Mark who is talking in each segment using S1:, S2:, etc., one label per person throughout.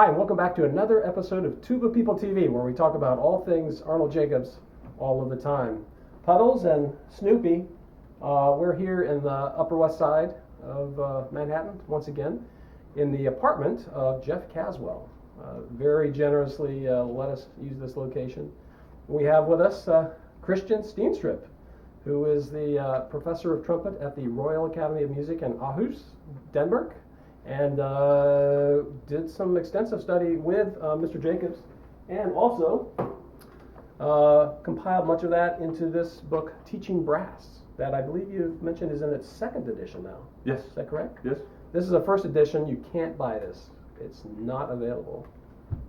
S1: Hi, and welcome back to another episode of TubaPeopleTV, where we talk about all things Arnold Jacobs all of the time. Puddles and Snoopy, we're here in the Upper West Side of Manhattan, once again, in the apartment of Jeff Caswell. Very generously let us use this location. We have with us Kristian Steenstrup, who is the professor of trumpet at the Royal Academy of Music in Aarhus, Denmark, and did some extensive study with Mr. Jacobs, and also compiled much of that into this book, Teaching Brass, that I believe you've mentioned is in its second edition now.
S2: Yes.
S1: Is that correct?
S2: Yes.
S1: This is a first edition. You can't buy this. It's not available.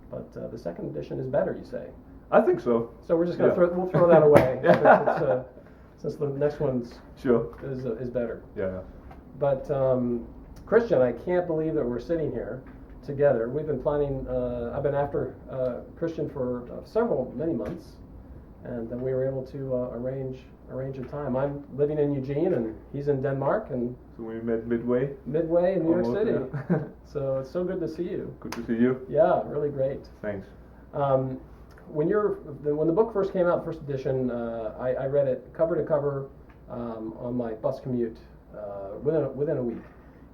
S1: But the second edition is better, you say.
S2: I think so.
S1: So we're just going to we'll throw that away.
S2: Yeah.
S1: Since the next one's
S2: sure
S1: is better.
S2: Yeah.
S1: But Kristian, I can't believe that we're sitting here together. We've been planning. I've been after Kristian for many months, and then we were able to arrange a time. I'm living in Eugene, and he's in Denmark, and
S2: so we met midway
S1: in New York City.
S2: Yeah.
S1: So it's so good to see you.
S2: Good to see you.
S1: Yeah, really great.
S2: Thanks.
S1: When the book first came out, the first edition, I read it cover to cover on my bus commute within a week,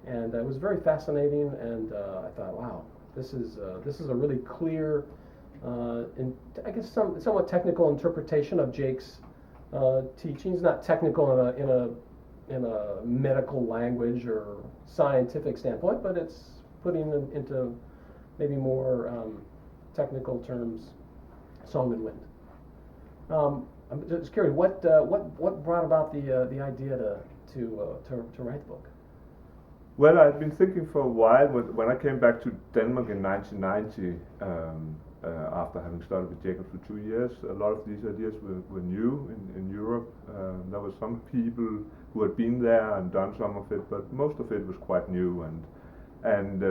S1: and it was very fascinating. And I thought, wow, this is a really clear, I guess somewhat technical interpretation of Jake's teachings. Not technical in a medical language or scientific standpoint, but it's putting them into maybe more technical terms. Song and wind. I'm just curious, what brought about the idea to write the book?
S2: Well, I've been thinking for a while. When I came back to Denmark in 1990, after having studied with Jacobs for 2 years, a lot of these ideas were new in Europe. There were some people who had been there and done some of it, but most of it was quite new. And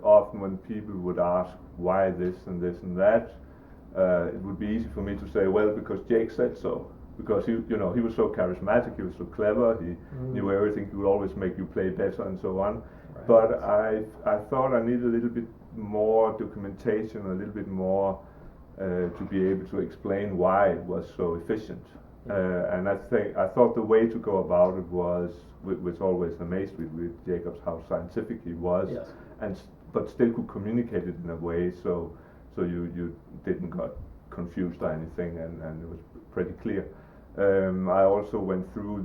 S2: often when people would ask why this and this and that, it would be easy for me to say, well, because Jake said so. Because he was so charismatic, he was so clever, he knew everything, he would always make you play better and so on. Right. But I thought I needed a little bit more documentation, a little bit more to be able to explain why it was so efficient. And I thought the way to go about it was, which always amazed me with Jacobs, how scientific he was, yes. But still could communicate it in a way so you didn't get confused or anything, and it was pretty clear. I also went through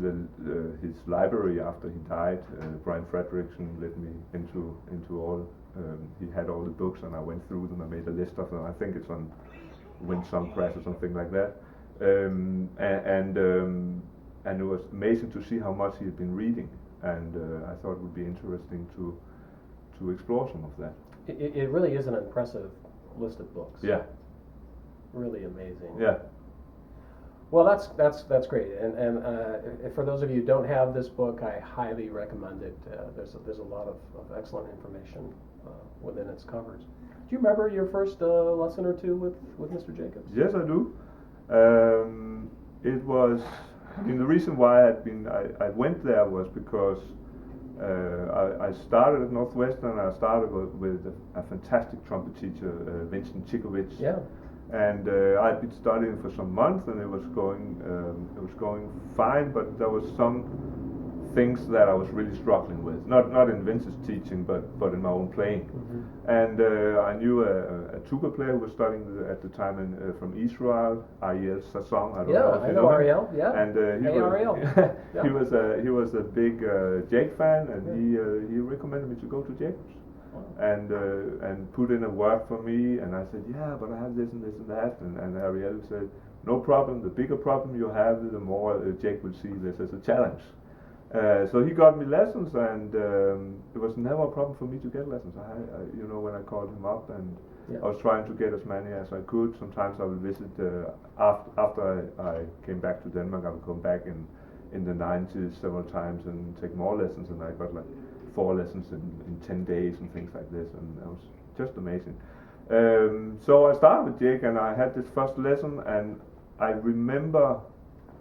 S2: his library after he died. Brian Frederickson led me into all. He had all the books, and I went through them. I made a list of them. I think it's on Winsome Press or something like that. And it was amazing to see how much he had been reading, and I thought it would be interesting to explore some of that.
S1: It really is an impressive list of books.
S2: Yeah. Really
S1: amazing.
S2: Yeah.
S1: Well, that's great. And for those of you who don't have this book, I highly recommend it. There's a lot of excellent information within its covers. Do you remember your first lesson or two with Mr. Jacobs?
S2: Yes, I do. It was. I mean, the reason why I went there was because I started at Northwestern. I started with a fantastic trumpet teacher, Vincent Chikovich.
S1: Yeah.
S2: And I'd been studying for some months, and it was going fine. But there was some things that I was really struggling with. Not in Vince's teaching, but in my own playing. Mm-hmm. And I knew a tuba player who was studying at the time from Israel, Ariel Sasson. I know
S1: Ariel. Yeah.
S2: And he was a big Jake fan, and he recommended me to go to Jacobs. And put in a word for me, and I said, yeah, but I have this and this and that, and Ariel said, no problem, the bigger problem you have, the more Jake will see this as a challenge. So he got me lessons, and it was never a problem for me to get lessons. When I called him up, and I was trying to get as many as I could. Sometimes I would visit, after I came back to Denmark, I would come back in the 90s several times and take more lessons, and I got like 4 lessons in 10 days and things like this, and it was just amazing. So I started with Jake, and I had this first lesson, and I remember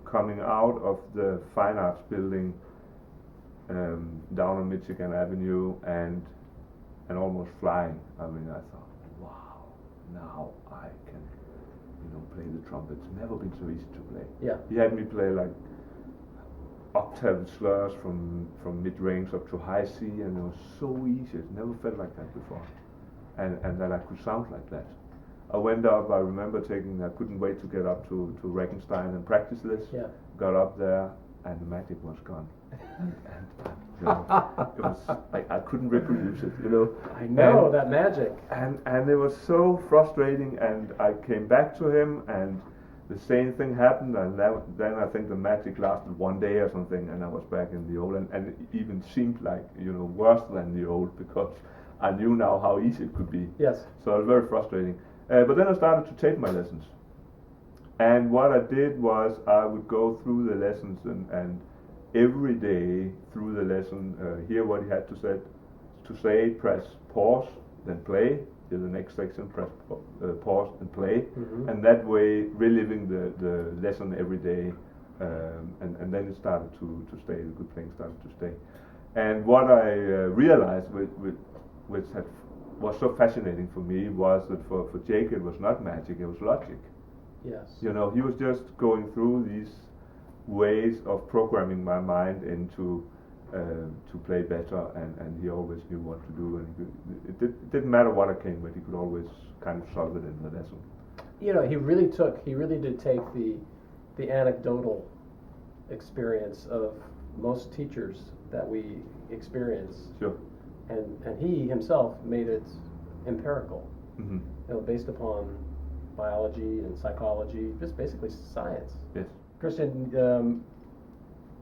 S2: coming out of the Fine Arts building down on Michigan Avenue and almost flying. I mean, I thought, now I can, play the trumpet. It's never been so easy to play.
S1: Yeah.
S2: He had me play like octave slurs from mid-range up to high C, and it was so easy. It never felt like that before, and that I could sound like that. I went up. I remember I couldn't wait to get up to Regenstein and practice this.
S1: Yeah.
S2: Got up there, and the magic was gone. and it was I couldn't reproduce it.
S1: I know that magic.
S2: And it was so frustrating. And I came back to him, and the same thing happened. And then I think the magic lasted one day or something, and I was back in the old. And it even seemed like worse than the old, because I knew now how easy it could be.
S1: Yes.
S2: So it was very frustrating. But then I started to tape my lessons. And what I did was I would go through the lessons and every day through the lesson hear what he had to say, press pause, then play. In the next section, press pause and play.
S1: Mm-hmm.
S2: And that way reliving the lesson every day. And then it started to stay, the good playing started to stay. And what I realized, which was so fascinating for me, was that for Jake it was not magic, it was logic.
S1: Yes.
S2: He was just going through these ways of programming my mind into to play better, and he always knew what to do, and it didn't matter what I came with, he could always kind of solve it in the lesson.
S1: He really did take the anecdotal experience of most teachers that we experience.
S2: Sure.
S1: And he himself made it empirical,
S2: Mm-hmm.
S1: Based upon biology and psychology, just basically science.
S2: Yes.
S1: Kristian,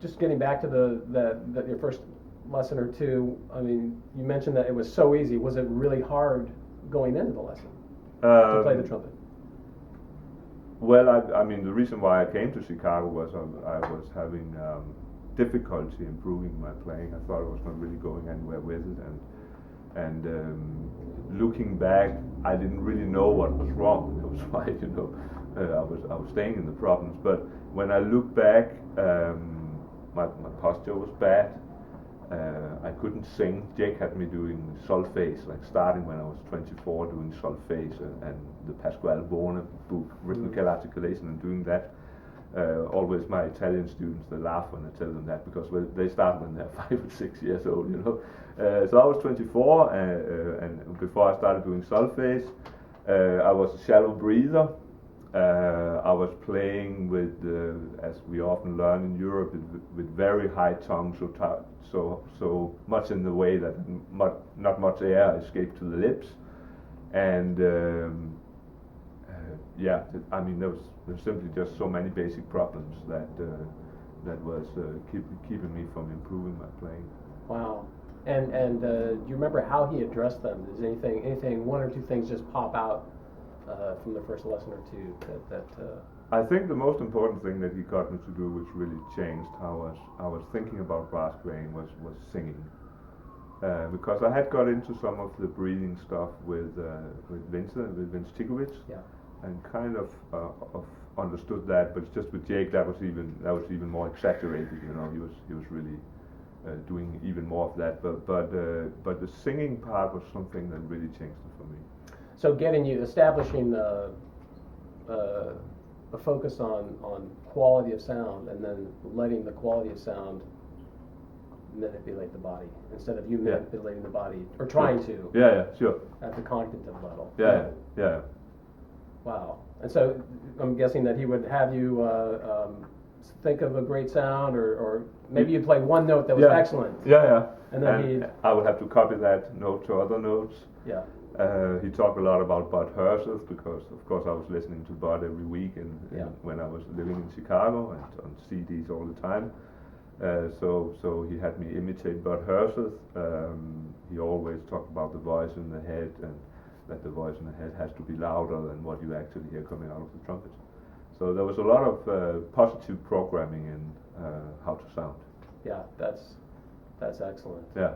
S1: just getting back to your first lesson or two. I mean, you mentioned that it was so easy. Was it really hard going into the lesson to play the trumpet?
S2: Well, I mean, the reason why I came to Chicago was I was having difficulty improving my playing. I thought I was not really going anywhere with it, and looking back, I didn't really know what was wrong. That was why I was staying in the problems. But when I look back, my posture was bad. I couldn't sing. Jake had me doing solfege, like starting when I was 24, doing solfege and the Pasquale Borne book, rhythmical articulation, and doing that. Always my Italian students, they laugh when I tell them that, because they start when they're 5 or 6 years old, So I was 24, and before I started doing solfege, I was a shallow breather. I was playing with, as we often learn in Europe, with very high tongue, so much in the way that not much air escaped to the lips, and I mean there's simply just so many basic problems that was keeping me from improving my playing.
S1: Wow. And do you remember how he addressed them? Does anything, one or two things just pop out from the first lesson or two that
S2: I think the most important thing that he got me to do, which really changed how I was thinking about brass playing, was singing. Because I had got into some of the breathing stuff with Vince Tikovich,
S1: yeah.
S2: and kind of understood that, but just with Jake that was even more exaggerated. He was really doing even more of that. But the singing part was something that really changed it for me.
S1: So establishing a focus on quality of sound, and then letting the quality of sound manipulate the body instead of you manipulating the body, or trying to.
S2: Yeah, sure.
S1: At the cognitive level.
S2: Yeah.
S1: Wow. And so I'm guessing that he would have you think of a great sound, or maybe you'd play one note that was excellent.
S2: Yeah.
S1: And then
S2: I would have to copy that note to other notes.
S1: Yeah.
S2: He talked a lot about Bud Herseth, because of course I was listening to Bud every week when I was living in Chicago, and on CDs all the time. So he had me imitate Bud Herseth. He always talked about the voice in the head, and that the voice in the head has to be louder than what you actually hear coming out of the trumpet. So there was a lot of positive programming in how to sound.
S1: Yeah, that's excellent.
S2: Yeah.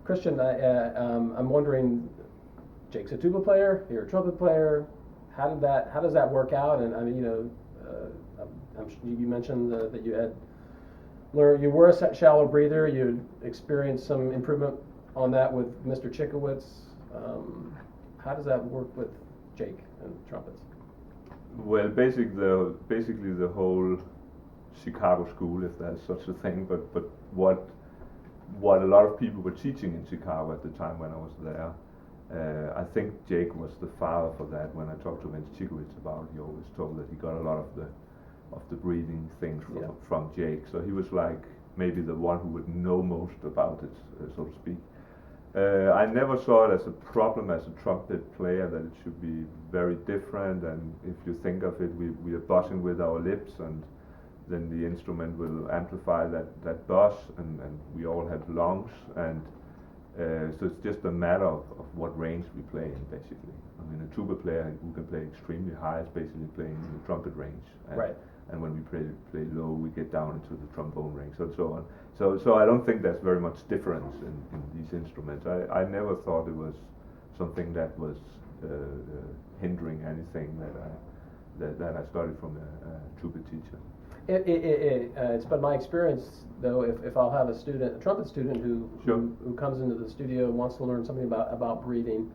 S1: Kristian, I'm wondering, Jake's a tuba player, you're a trumpet player. How does that work out? And I mean, you mentioned that you had learned, you were a shallow breather. You'd experienced some improvement on that with Mr. Chikowitz. how does that work with Jake and trumpets?
S2: Well, basically the whole Chicago school, if there's such a thing, but what a lot of people were teaching in Chicago at the time when I was there. I think Jake was the father for that. When I talked to Vince Chikowicz about it, he always told that he got a lot of the breathing things from Jake. So he was like maybe the one who would know most about it, so to speak. I never saw it as a problem as a trumpet player that it should be very different, and if you think of it, we are buzzing with our lips, and then the instrument will amplify that buzz, and we all have lungs, and so it's just a matter of what range we play in, basically. I mean, a tuba player who can play extremely high is basically playing in the trumpet range, and when we play low, we get down into the trombone range, and so on. So I don't think there's very much difference in these instruments. I never thought it was something that was hindering anything that I studied from a tuba teacher.
S1: It's been my experience, though, if I'll have a trumpet student who comes into the studio and wants to learn something about breathing,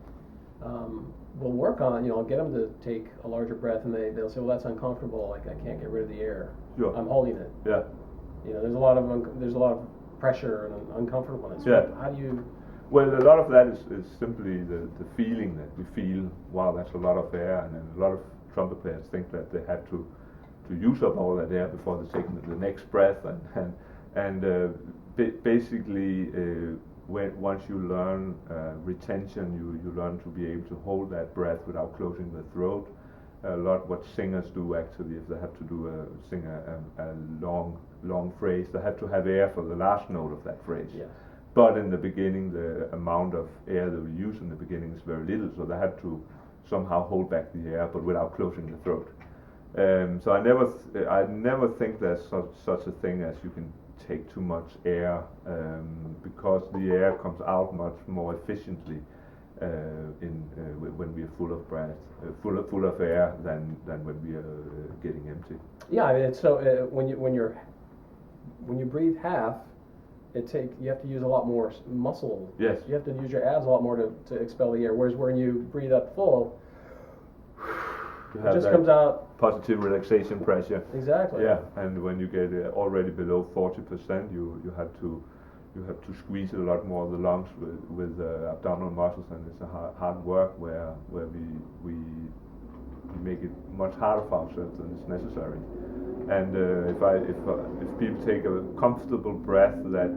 S1: we'll work on, I'll get them to take a larger breath, and they'll say, well, that's uncomfortable, like I can't get rid of the air.
S2: Sure.
S1: I'm holding it.
S2: Yeah.
S1: There's a lot of pressure and uncomfortableness.
S2: Yeah.
S1: How do you?
S2: Well, a lot of that is simply the feeling that we feel. Wow, that's a lot of air, and then a lot of trumpet players think that they have to use up all that air before they take the next breath, and basically once you learn retention, you learn to be able to hold that breath without closing the throat. A lot what singers do actually, if they have to sing a long phrase, they have to have air for the last note of that phrase.
S1: Yes.
S2: But in the beginning, the amount of air that we use in the beginning is very little, so they have to somehow hold back the air, but without closing the throat. So I never think there's such a thing as you can take too much air, because the air comes out much more efficiently when we are full of breath, full of air than when we are getting empty. Yeah,
S1: I mean, so when you breathe half, you have to use a lot more muscle.
S2: Yes.
S1: You have to use your abs a lot more to expel the air. Whereas when you breathe up full, it just comes out.
S2: Positive relaxation pressure.
S1: Exactly.
S2: Yeah, and when you get already below 40%, you have to squeeze a lot more of the lungs with abdominal muscles, and it's a hard work where we make it much harder for ourselves than is necessary. And if people take a comfortable breath that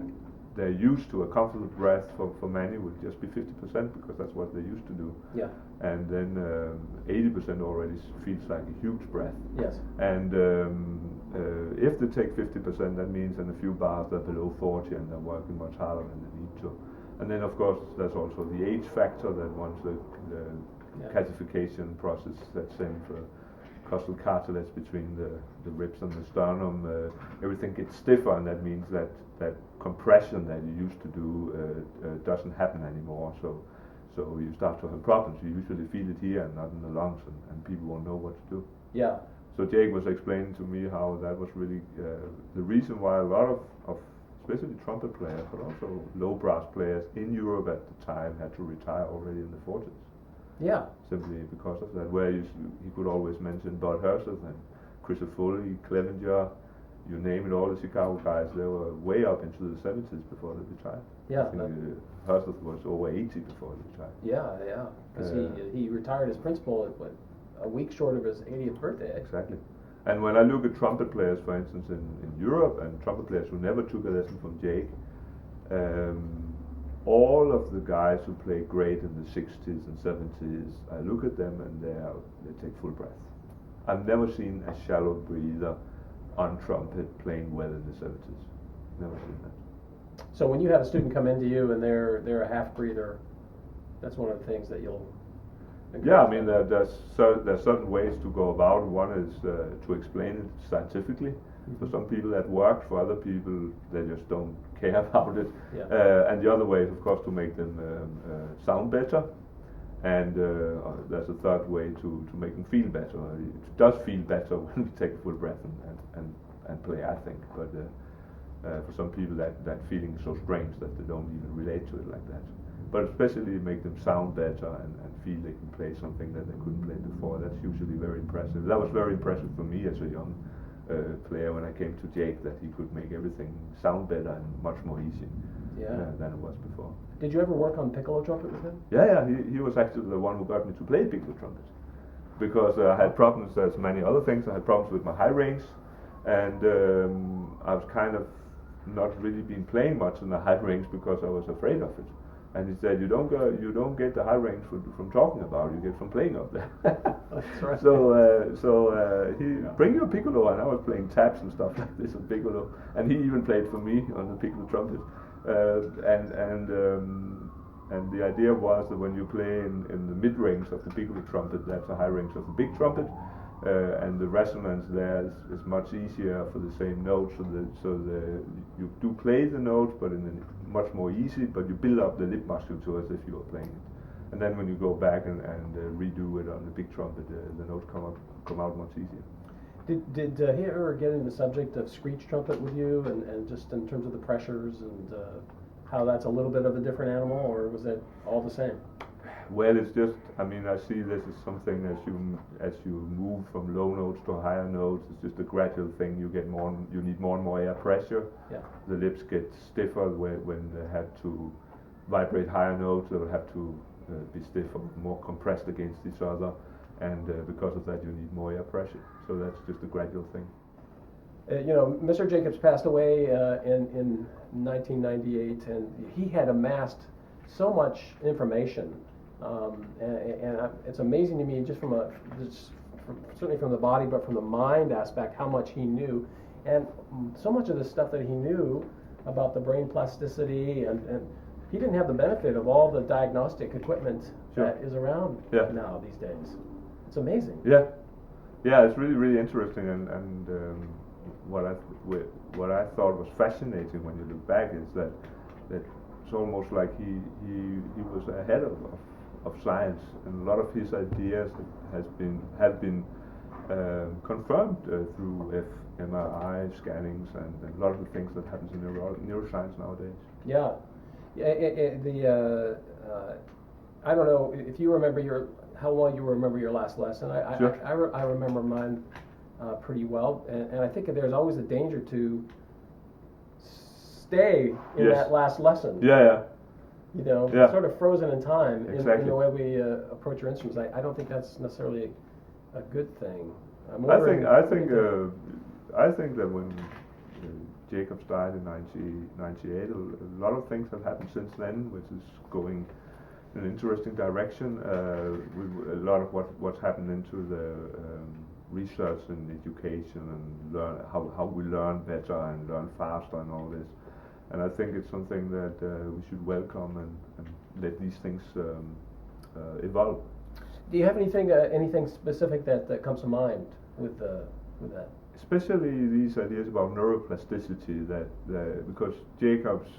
S2: they're used to, a comfortable breath for many would just be 50%, because that's what they used to do.
S1: Yeah.
S2: And then 80% already feels like a huge breath.
S1: Yes.
S2: And if they take 50%, that means in a few bars they're below 40 and they're working much harder than they need to. And then of course there's also the age factor, that once the calcification process sets in for costal cartilage between the ribs and the sternum, everything gets stiffer, and that means that compression that you used to do doesn't happen anymore. So you start to have problems. You usually feel it here and not in the lungs, and people won't know what to do.
S1: Yeah.
S2: So Jake was explaining to me how that was really the reason why a lot of especially trumpet players, but also low brass players in Europe at the time had to retire already in the 40s.
S1: Yeah.
S2: Simply because of that. Where he could always mention Bud Herseth and Christopher Foley, Clevenger, you name it, all the Chicago guys, they were way up into the 70s before they retired.
S1: Yeah.
S2: I think Herseth was over 80 before he retired.
S1: Yeah. Because he retired as principal at a week short of his 80th birthday.
S2: Exactly. And when I look at trumpet players, for instance, in Europe, and trumpet players who never took a lesson from Jake, all of the guys who play great in the 60s and 70s, I look at them and they take full breath. I've never seen a shallow breather on trumpet playing well in the 70s. Never seen that.
S1: So when you have a student come into you and they're a half breather, that's one of the things that you'll.
S2: Yeah, I mean there's certain ways to go about it. One is to explain it scientifically. For some people that works, for other people they just don't care about it.
S1: Yeah.
S2: And the other way is of course to make them sound better. And there's a third way to make them feel better. It does feel better when we take a full breath and play, I think. But for some people that feeling is so strange that they don't even relate to it like that. but especially make them sound better and feel they can play something that they couldn't play before. That's usually very impressive. That was very impressive for me as a young player when I came to Jake, that he could make everything sound better and much more easy than it was before.
S1: Did you ever work on Piccolo trumpet with him?
S2: Yeah, he was actually the one who got me to play Piccolo trumpet, because I had problems, as many other things. I had problems with my high range, and I was kind of not really been playing much in the high range because I was afraid of it. And he said, you don't get the high range from talking about it, you get from playing up there.
S1: That's right.
S2: So he bring your piccolo, and I was playing taps and stuff like this on piccolo, and he even played for me on the piccolo trumpet. And the idea was that when you play in the mid range of the piccolo trumpet, that's a high range of the big trumpet, and the resonance there is much easier for the same notes. So you do play the notes, but in a much more easy. But you build up the lip musculature as if you were playing it. And then when you go back and redo it on the big trumpet, the notes come out much easier.
S1: Did he ever get into the subject of Screech trumpet with you, and just in terms of the pressures and how that's a little bit of a different animal, or was it all the same?
S2: Well, it's just, I mean, I see this as something as you move from low notes to higher notes. It's just a gradual thing. You need more and more air pressure.
S1: Yeah.
S2: The lips get stiffer when they have to vibrate higher notes. They will have to be stiffer, more compressed against each other, and because of that, you need more air pressure. So that's just a gradual thing.
S1: Mr. Jacobs passed away in 1998, and he had amassed so much information. It's amazing to me, certainly from the body, but from the mind aspect, how much he knew, and so much of the stuff that he knew about the brain plasticity, and he didn't have the benefit of all the diagnostic equipment that is around now these days. It's amazing.
S2: Yeah, it's really, really interesting, and what I thought was fascinating when you look back is that it's almost like he was ahead of science, and a lot of his ideas have been confirmed through MRI scannings and a lot of the things that happens in neuroscience nowadays.
S1: Yeah, I don't know if you remember how well you remember your last lesson.
S2: Sure.
S1: I remember mine pretty well, and I think there's always a danger to stay in that last lesson.
S2: Yeah.
S1: Sort of frozen in time.
S2: Exactly.
S1: in the way we approach our instruments. I don't think that's necessarily a good thing.
S2: I think that when Jacobs died in 1998, a lot of things have happened since then, which is going in an interesting direction. With a lot of what's happened into the research and education, and learn how we learn better and learn faster and all this. And I think it's something that we should welcome and let these things evolve.
S1: Do you have anything specific that comes to mind with that?
S2: Especially these ideas about neuro-plasticity, because Jacobs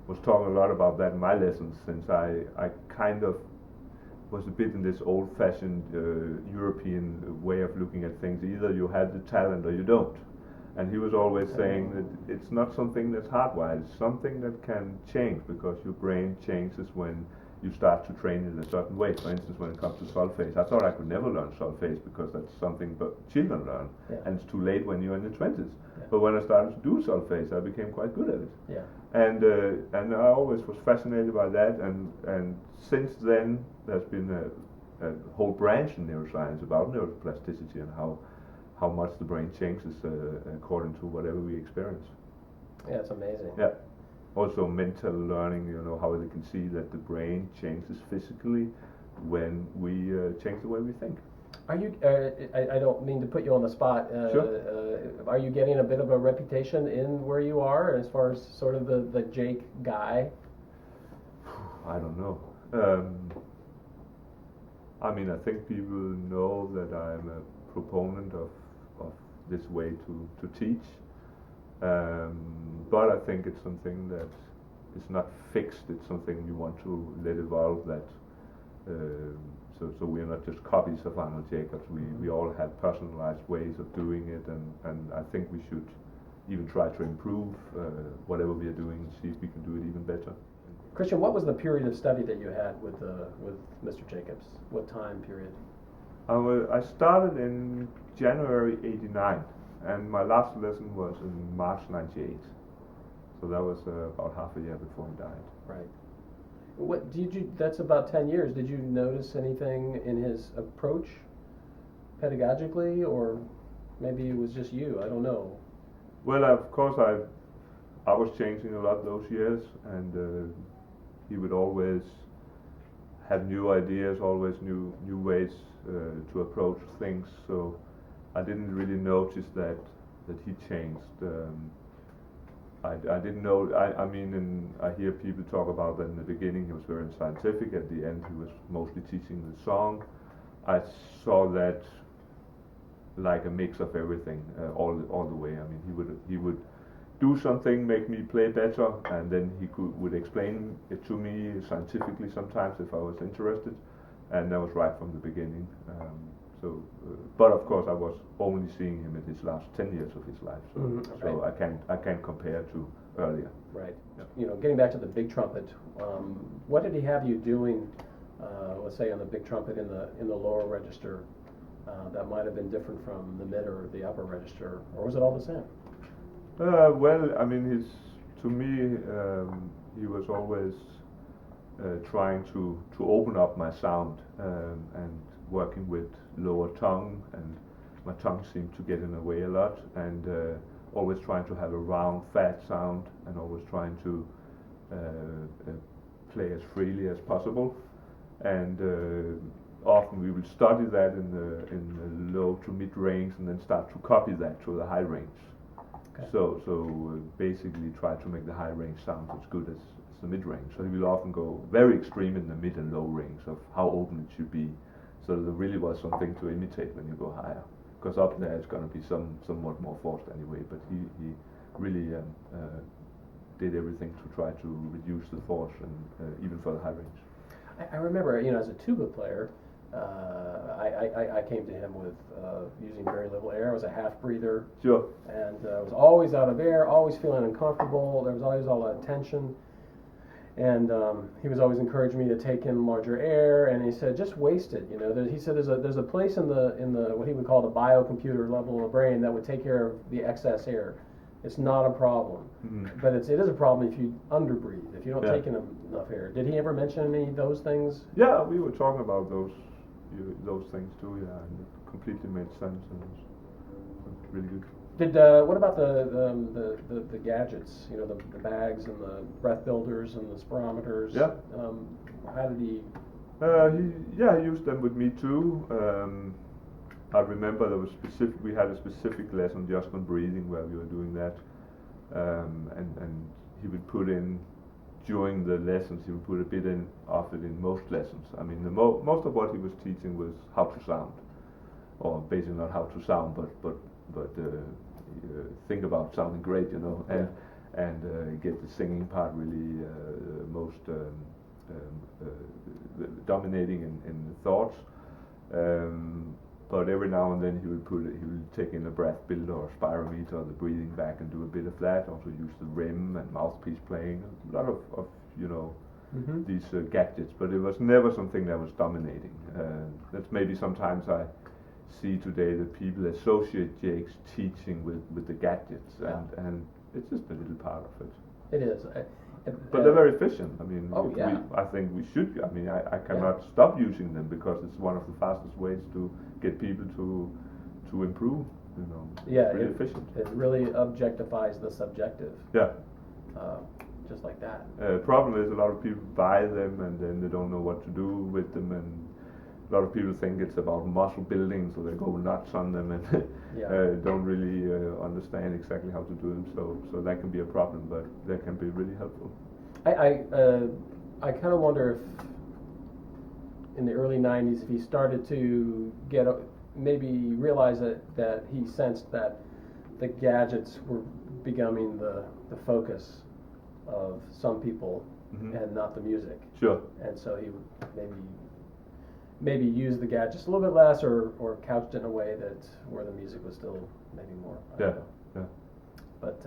S2: was talking a lot about that in my lessons, since I kind of was a bit in this old-fashioned European way of looking at things. Either you have the talent or you don't. And he was always saying that it's not something that's hardwired, it's something that can change, because your brain changes when you start to train in a certain way. For instance, when it comes to solfege, I thought I could never learn solfege because that's something but children learn, and it's too late when you're in the 20s. But when I started to do solfege, I became quite good at it. Yeah. And I always was fascinated by that, and since then there's been a whole branch in neuroscience about neuroplasticity and how much the brain changes according to whatever we experience.
S1: Yeah, it's amazing.
S2: Yeah. Also mental learning, how they can see that the brain changes physically when we change the way we think.
S1: Are you, I don't mean to put you on the spot,
S2: Sure.
S1: Are you getting a bit of a reputation in where you are as far as sort of the Jake guy?
S2: I don't know. I think people know that I'm a proponent of this way to teach, but I think it's something that is not fixed. It's something we want to let evolve. That so we are not just copies of Arnold Jacobs. We all have personalized ways of doing it, and I think we should even try to improve whatever we are doing, see if we can do it even better.
S1: Kristian, what was the period of study that you had with Mr. Jacobs? What time period?
S2: I started in January '89, and my last lesson was in March '98. So that was about half a year before he died.
S1: Right. What did you? That's about 10 years. Did you notice anything in his approach, pedagogically, or maybe it was just you? I don't know.
S2: Well, of course, I was changing a lot those years, and he would always have new ideas, always new ways to approach things. So I didn't really notice that he changed. I didn't know. I mean, and I hear people talk about that in the beginning he was very scientific. At the end, he was mostly teaching the song. I saw that like a mix of everything all the way. I mean, he would do something, make me play better, and then he would explain it to me scientifically sometimes if I was interested, and that was right from the beginning. But of course, I was only seeing him in his last 10 years of his life, so
S1: right.
S2: I can't compare to earlier.
S1: Right.
S2: Yeah.
S1: You know, getting back to the big trumpet, what did he have you doing? Let's say on the big trumpet in the lower register, that might have been different from the mid or the upper register, or was it all the same?
S2: Well, I mean, to me, he was always trying to open up my sound and working with lower tongue, and my tongue seemed to get in the way a lot, and always trying to have a round, fat sound, and always trying to play as freely as possible. And often we will study that in the low to mid range, and then start to copy that to the high range.
S1: Okay.
S2: So basically try to make the high range sound as good as the mid range. So he will often go very extreme in the mid and low range of how open it should be. So there really was something to imitate when you go higher, because up there it's going to be somewhat more forced anyway. But he really did everything to try to reduce the force, and even for the high range.
S1: I remember, you know, as a tuba player, I came to him with using very little air. I was a half breather.
S2: Sure.
S1: And I was always out of air, always feeling uncomfortable. There was always all that tension. And he was always encouraging me to take in larger air. And he said, just waste it. You know, he said there's a place in the what he would call the biocomputer level of the brain that would take care of the excess air. It's not a problem, but it is a problem if you underbreathe, if you don't take in enough air. Did he ever mention any of those things?
S2: Yeah, we were talking about those things too. Yeah, and it completely made sense, and it was really good.
S1: Did what about the gadgets? You know, the bags and the breath builders and the spirometers.
S2: Yeah.
S1: How did he?
S2: He used them with me too. I remember we had a specific lesson just on breathing where we were doing that, and he would put in during the lessons. He would put a bit of it in most lessons. I mean, most of what he was teaching was how to sound, or basically not how to sound, but think about sounding great, you know, and get the singing part really most dominating in the thoughts. But every now and then he would take in a breath builder or spirometer, or the breathing back, and do a bit of that. Also use the rim and mouthpiece playing, a lot of you know, these gadgets. But it was never something that was dominating. That's maybe sometimes I see today that people associate Jake's teaching with the gadgets, and it's just a little part of it.
S1: It is.
S2: But they're very efficient. I mean,
S1: I
S2: think we should. I mean, I cannot stop using them because it's one of the fastest ways to get people to improve. You know, it's really efficient.
S1: It really objectifies the subjective.
S2: Yeah.
S1: Just like that.
S2: Problem is a lot of people buy them and then they don't know what to do with them, and a lot of people think it's about muscle building, so they go nuts on them and don't really understand exactly how to do them. So that can be a problem, but they can be really helpful.
S1: I kind of wonder if in the early 90s, if he started to maybe realize that he sensed that the gadgets were becoming the focus of some people and not the music.
S2: Sure.
S1: And so he would maybe use the gadgets a little bit less, or couched it in a way that where the music was still maybe more. I don't know. But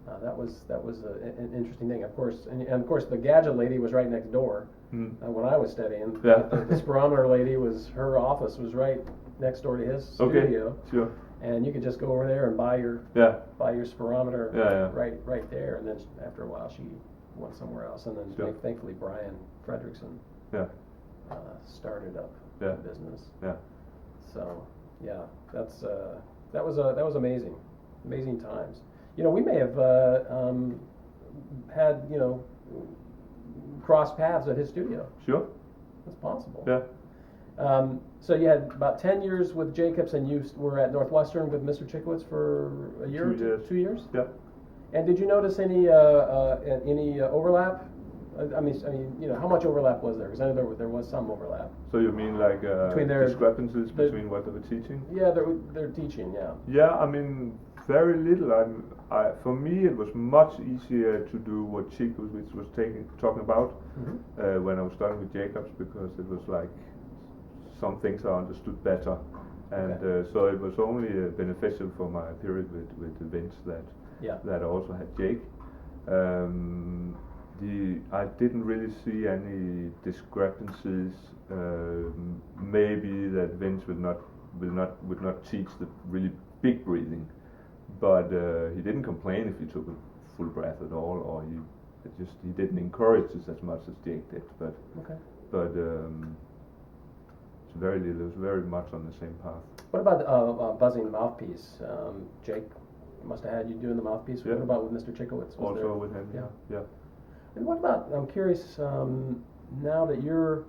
S1: That was an interesting thing. Of course, and of course the gadget lady was right next door when I was studying.
S2: Yeah.
S1: The spirometer lady her office was right next door to his studio.
S2: Okay, sure.
S1: And you could just go over there and buy your spirometer right there. And then after a while, she went somewhere else. And then thankfully Brian Fredrickson started up the business. Yeah. So yeah, that was amazing times. We may have had crossed paths at his studio.
S2: Sure.
S1: That's possible.
S2: Yeah.
S1: So you had about 10 years with Jacobs, and you were at Northwestern with Mr. Chickwitz for a year?
S2: 2 years.
S1: 2 years?
S2: Yeah.
S1: And did you notice any overlap? I mean, how much overlap was there? Because I know there was some overlap.
S2: So you mean like
S1: between
S2: discrepancies between what they were teaching?
S1: Yeah, they're teaching. Yeah.
S2: Yeah, I mean very little. For me, it was much easier to do what Chickwitz was talking about when I was starting with Jacobs, because it was like some things I understood better, and so it was only beneficial for my period with Vince that I also had Jake. I didn't really see any discrepancies. Maybe that Vince would not teach the really big breathing, but he didn't complain if you took a full breath at all, or he didn't encourage us as much as Jake did. But it's very little. It was very much on the same path.
S1: What about buzzing the mouthpiece? Jake must have had you doing the mouthpiece.
S2: Yeah.
S1: What about with Mr. Chickwitz?
S2: Also with him. Yeah.
S1: And what about? I'm curious. Now that you're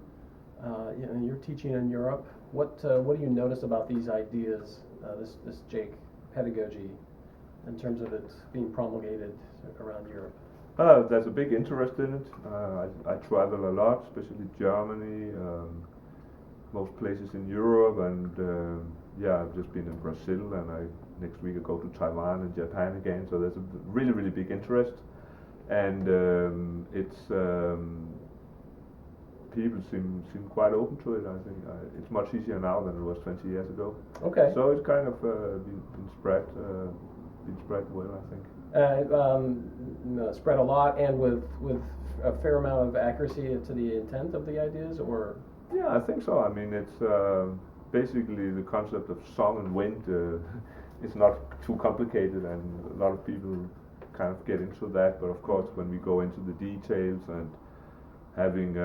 S1: teaching in Europe, what do you notice about these ideas? This Jake pedagogy, in terms of it being promulgated around Europe?
S2: There's a big interest in it. I travel a lot, especially Germany, most places in Europe, and I've just been in Brazil, and next week I go to Taiwan and Japan again. So there's a really, really big interest, and people seem quite open to it. I think it's much easier now than it was 20 years ago.
S1: Okay.
S2: So it's kind of been spread well, I think.
S1: Spread a lot, and with a fair amount of accuracy to the intent of the ideas, or?
S2: Yeah, I think so. I mean, it's basically the concept of song and wind. It's not too complicated, and a lot of people kind of get into that. But of course, when we go into the details, and having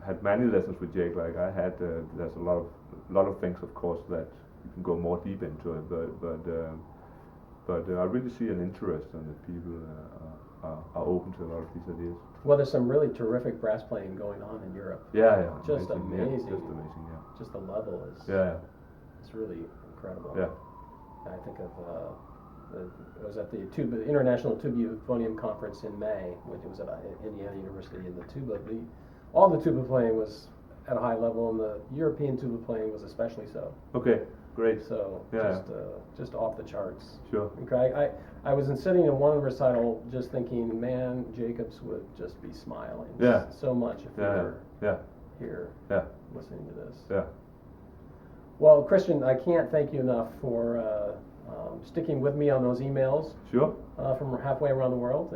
S2: had many lessons with Jake, like I had, there's a lot of things, of course, that you can go more deep into it. But I really see an interest, and that people are open to a lot of these ideas.
S1: Well, there's some really terrific brass playing going on in Europe.
S2: Yeah.
S1: Just amazing.
S2: Yeah, just amazing. Yeah.
S1: Just the level is.
S2: Yeah.
S1: It's really incredible.
S2: Yeah.
S1: I think of it was at the International Tuba Euphonium Conference in May, when it was at Indiana University, and all the tuba playing was at a high level, and the European tuba playing was especially so.
S2: Okay, great.
S1: So just off the charts.
S2: Sure.
S1: Okay, I was sitting in one recital just thinking, man, Jacobs would just be smiling so much if he were here listening to this.
S2: Yeah.
S1: Well, Kristian, I can't thank you enough for sticking with me on those emails.
S2: Sure.
S1: From halfway around the world.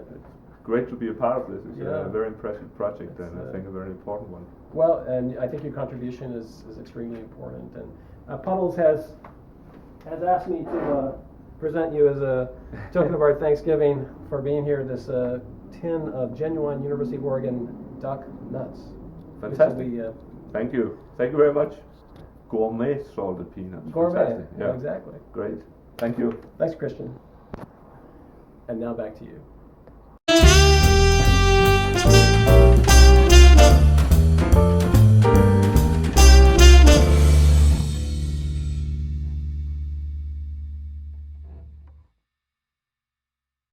S2: Great to be a part of this. It's a very impressive project, and I think a very important one.
S1: Well, and I think your contribution is extremely important. And Puddles has asked me to present you as a token of our Thanksgiving for being here, this tin of genuine University of Oregon duck nuts.
S2: Fantastic. Thank you. Thank you very much. Gourmet salted peanuts.
S1: Gourmet.
S2: Fantastic. Yeah.
S1: Exactly.
S2: Great. Thank you.
S1: Thanks, Kristian. And now back to you.